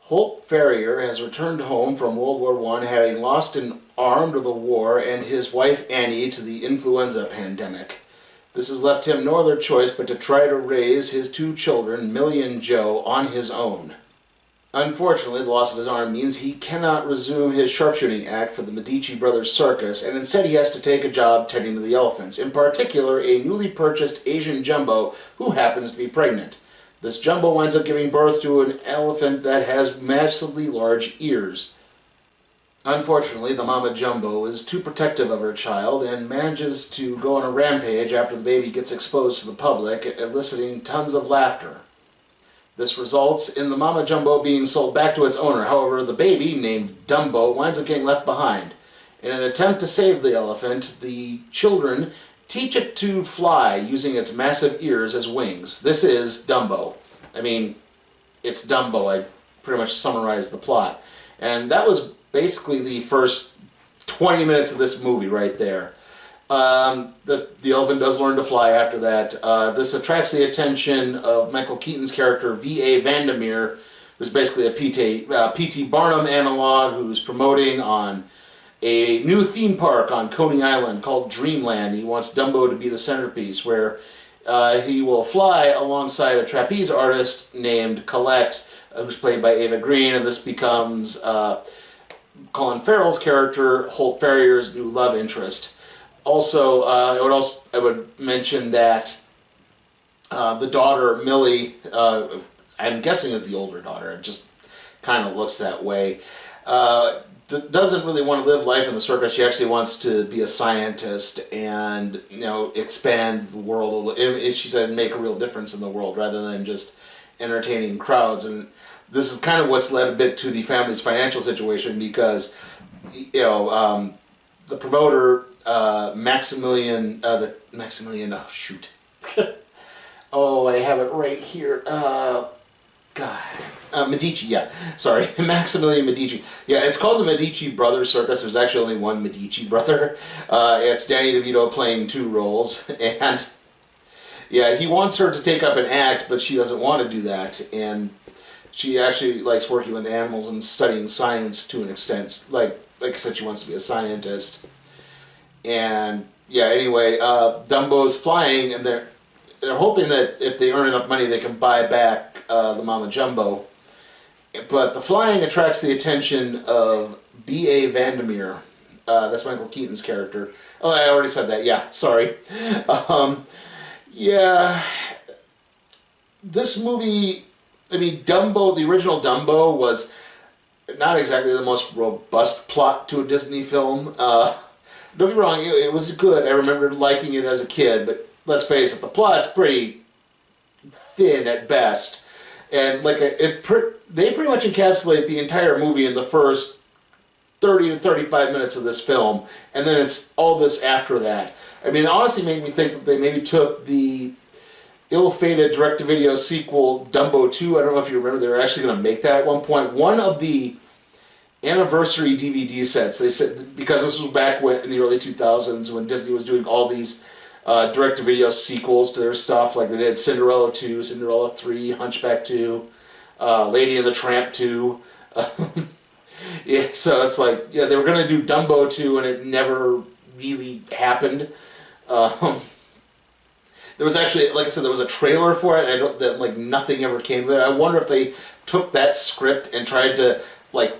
Holt Ferrier has returned home from World War I, having lost an arm to the war and his wife Annie to the influenza pandemic. This has left him no other choice but to try to raise his two children, Millie and Joe, on his own. Unfortunately, the loss of his arm means he cannot resume his sharpshooting act for the Medici Brothers Circus, and instead he has to take a job tending to the elephants, in particular a newly purchased Asian jumbo who happens to be pregnant. This jumbo winds up giving birth to an elephant that has massively large ears. Unfortunately, the mama jumbo is too protective of her child and manages to go on a rampage after the baby gets exposed to the public, eliciting tons of laughter. This results in the mama jumbo being sold back to its owner. However, the baby, named Dumbo, winds up getting left behind. In an attempt to save the elephant, the children teach it to fly using its massive ears as wings. This is Dumbo. I mean, it's Dumbo. I pretty much summarized the plot. And that was basically the first 20 minutes of this movie right there. The elephant does learn to fly after that. This attracts the attention of Michael Keaton's character, V.A. Vandermeer, who's basically a P.T. Barnum analog who's promoting on a new theme park on Coney Island called Dreamland. He wants Dumbo to be the centerpiece, where he will fly alongside a trapeze artist named Colette, who's played by Ava Green, and this becomes Colin Farrell's character, Holt Ferrier's new love interest. Also, I would mention that the daughter, Millie, I'm guessing is the older daughter, it just kind of looks that way, doesn't really want to live life in the circus. She actually wants to be a scientist and, you know, expand the world. She said make a real difference in the world rather than just entertaining crowds. And this is kind of what's led a bit to the family's financial situation because, you know, the promoter, Maximilian, oh shoot. Oh, I have it right here. Medici, yeah. Sorry, Maximilian Medici. Yeah, it's called the Medici Brothers Circus. There's actually only one Medici brother. It's Danny DeVito playing two roles. And, yeah, he wants her to take up an act, but she doesn't want to do that. And she actually likes working with animals and studying science to an extent. Like I said, she wants to be a scientist. And, yeah, anyway, Dumbo's flying, and they're hoping that if they earn enough money, they can buy back the Mama Jumbo. But the flying attracts the attention of B.A. Vandermeer. That's Michael Keaton's character. Oh, I already said that. Yeah, sorry. Yeah, this movie, I mean, Dumbo, the original Dumbo, was not exactly the most robust plot to a Disney film. Don't get me wrong, it was good. I remember liking it as a kid, but let's face it, the plot's pretty thin at best. And like they pretty much encapsulate the entire movie in the first 30 to 35 minutes of this film, and then it's all this after that. I mean, it honestly made me think that they maybe took the ill-fated direct-to-video sequel, Dumbo 2, I don't know if you remember, they were actually going to make that at one point. One of the anniversary DVD sets, they said, because this was back in the early 2000s when Disney was doing all these direct-to-video sequels to their stuff, like they did Cinderella 2, Cinderella 3, Hunchback 2, Lady and the Tramp 2. Yeah, so it's like, yeah, they were going to do Dumbo 2, and it never really happened. There was actually, like I said, there was a trailer for it, and like nothing ever came of it. I wonder if they took that script and tried to like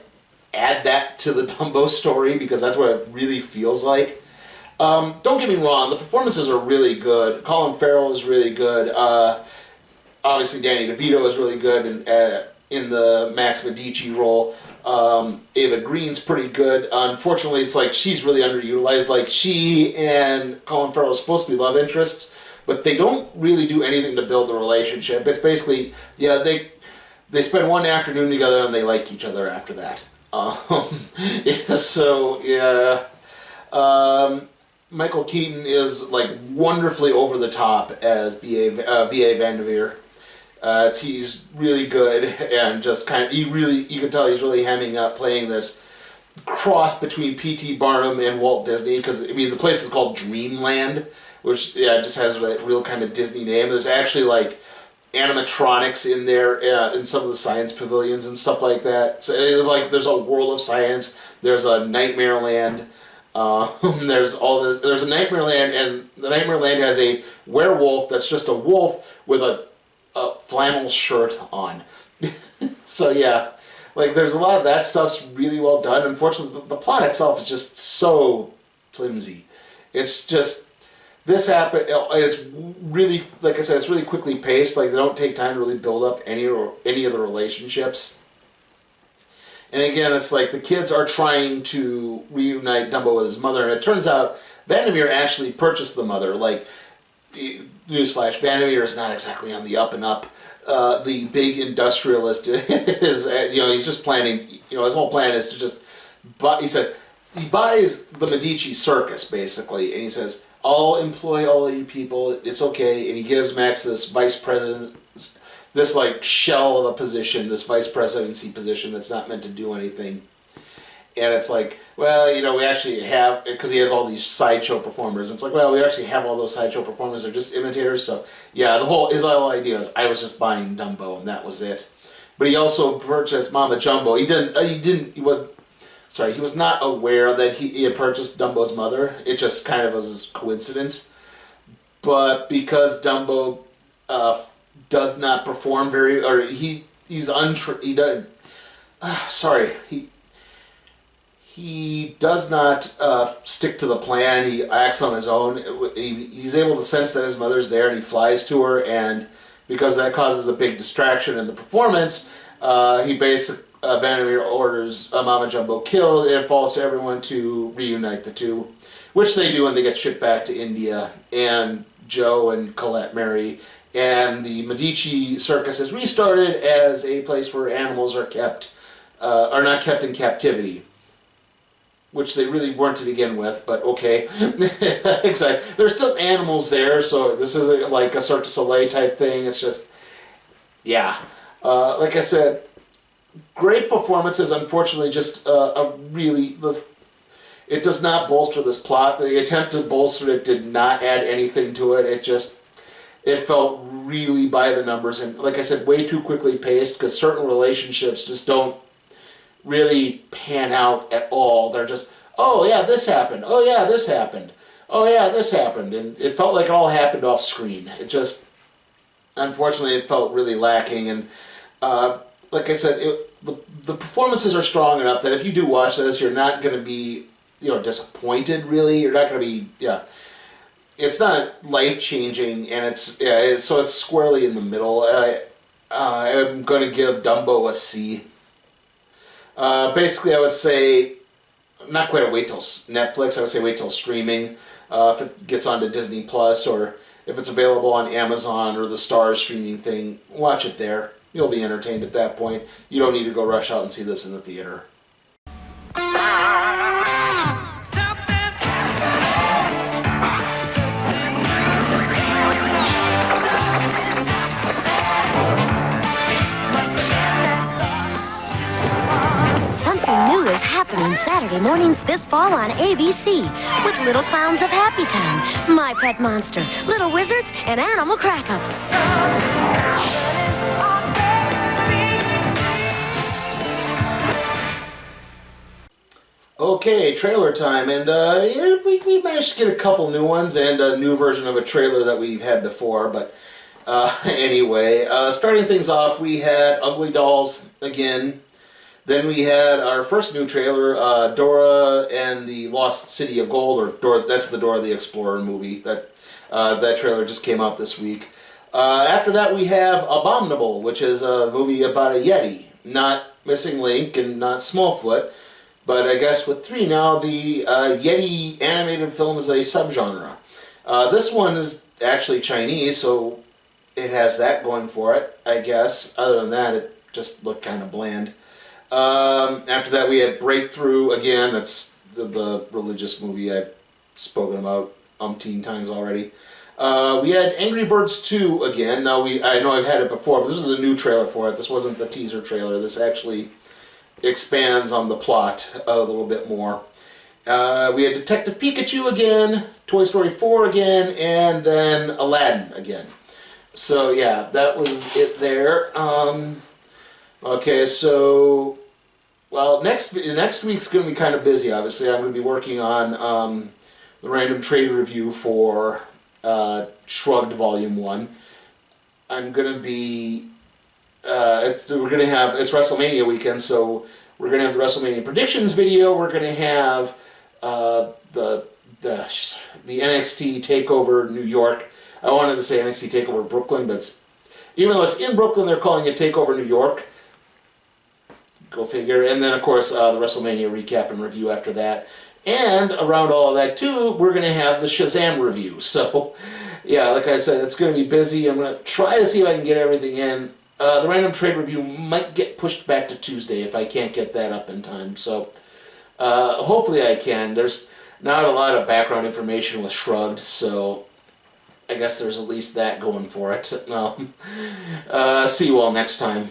add that to the Dumbo story, because that's what it really feels like. Don't get me wrong, the performances are really good. Colin Farrell is really good. Obviously, Danny DeVito is really good in the Max Medici role. Ava Green's pretty good. Unfortunately, it's like she's really underutilized. Like, she and Colin Farrell are supposed to be love interests, but they don't really do anything to build the relationship. It's basically, yeah, they spend one afternoon together and they like each other after that. Yeah, so, yeah. Michael Keaton is like wonderfully over the top as V.A. Vanderveer. He's really good, and just kind of, you can tell he's really hemming up playing this cross between P.T. Barnum and Walt Disney, because, I mean, the place is called Dreamland, which, yeah, just has a real kind of Disney name. There's actually, like, animatronics in there in some of the science pavilions and stuff like that. So like there's a world of science. There's a Nightmare Land. There's a Nightmare Land, and the Nightmare Land has a werewolf that's just a wolf with a flannel shirt on. So yeah, like there's a lot of that stuff's really well done. Unfortunately, the plot itself is just so flimsy. It's just this happened. It's really, like I said, it's really quickly paced. Like they don't take time to really build up any of the relationships. And again, it's like the kids are trying to reunite Dumbo with his mother, and it turns out Vandermeer actually purchased the mother. Like, newsflash, Vandermeer is not exactly on the up and up. The big industrialist is, he's just planning, his whole plan is to just buy, he buys the Medici circus, basically, and he says, I'll employ all of you people, it's okay, and he gives Max this vice president, this like shell of a position, this vice presidency position that's not meant to do anything. And it's like, well, we actually have, because he has all these sideshow performers. And it's like, well, we actually have all those sideshow performers. They're just imitators. So, yeah, his whole idea is I was just buying Dumbo, and that was it. But he also purchased Mama Jumbo. He was not aware that he had purchased Dumbo's mother. It just kind of was a coincidence. But because Dumbo does not perform he does not stick to the plan. He acts on his own. He's able to sense that his mother's there, and he flies to her, and because that causes a big distraction in the performance, Vandermeer orders Mama Jumbo killed, and it falls to everyone to reunite the two, which they do, and they get shipped back to India, and Joe and Colette marry, and the Medici circus is restarted as a place where animals are not kept in captivity. Which they really weren't to begin with, but okay. Exactly. There's still animals there, so this is like a Cirque du Soleil type thing. It's just, yeah. Like I said, great performances. Unfortunately, just it does not bolster this plot. The attempt to bolster it did not add anything to it. It felt really by the numbers, and like I said, way too quickly paced, because certain relationships just don't really pan out at all. They're just, oh yeah, this happened. Oh yeah, this happened. Oh yeah, this happened. And it felt like it all happened off screen. It just, unfortunately, it felt really lacking. And like I said, the performances are strong enough that if you do watch this, you're not going to be, disappointed, really. You're not going to be, it's not life-changing, and so it's squarely in the middle. I'm going to give Dumbo a C. Basically, I would say, not quite a wait till Netflix, I would say wait till streaming. If it gets onto Disney Plus, or if it's available on Amazon or the Starz streaming thing, watch it there. You'll be entertained at that point. You don't need to go rush out and see this in the theater. New is happening Saturday mornings this fall on ABC with Little Clowns of Happy Time, My Pet Monster, Little Wizards, and Animal Crack-Ups. Okay, trailer time, and we managed to get a couple new ones and a new version of a trailer that we've had before, but anyway, starting things off, we had Ugly Dolls again. Then we had our first new trailer, Dora and the Lost City of Gold, or that's the Dora the Explorer movie. That trailer just came out this week. After that we have Abominable, which is a movie about a Yeti. Not Missing Link and not Smallfoot, but I guess with 3 now, the Yeti animated film is a subgenre. This one is actually Chinese, so it has that going for it, I guess. Other than that, it just looked kind of bland. After that we had Breakthrough again. That's the religious movie I've spoken about umpteen times already. We had Angry Birds 2 again. Now I know I've had it before, but this is a new trailer for it. This wasn't the teaser trailer. This actually expands on the plot a little bit more. We had Detective Pikachu again, Toy Story 4 again, and then Aladdin again. So yeah, that was it there. Okay, so well, next week's going to be kind of busy. Obviously, I'm going to be working on the random trade review for Shrugged Volume 1. I'm going to be it's WrestleMania weekend, so we're going to have the WrestleMania predictions video. We're going to have the NXT Takeover New York. I wanted to say NXT Takeover Brooklyn, but even though it's in Brooklyn, they're calling it Takeover New York. Go figure. And then, of course, the WrestleMania recap and review after that. And around all of that, too, we're going to have the Shazam review. So, yeah, like I said, it's going to be busy. I'm going to try to see if I can get everything in. The random trade review might get pushed back to Tuesday if I can't get that up in time. So, hopefully I can. There's not a lot of background information with Shrugged, so I guess there's at least that going for it. See you all next time.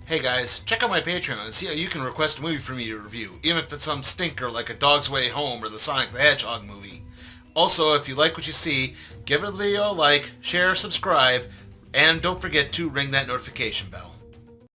Hey guys, check out my Patreon and see how you can request a movie for me to review, even if it's some stinker like A Dog's Way Home or the Sonic the Hedgehog movie. Also, if you like what you see, give the video a like, share, subscribe, and don't forget to ring that notification bell.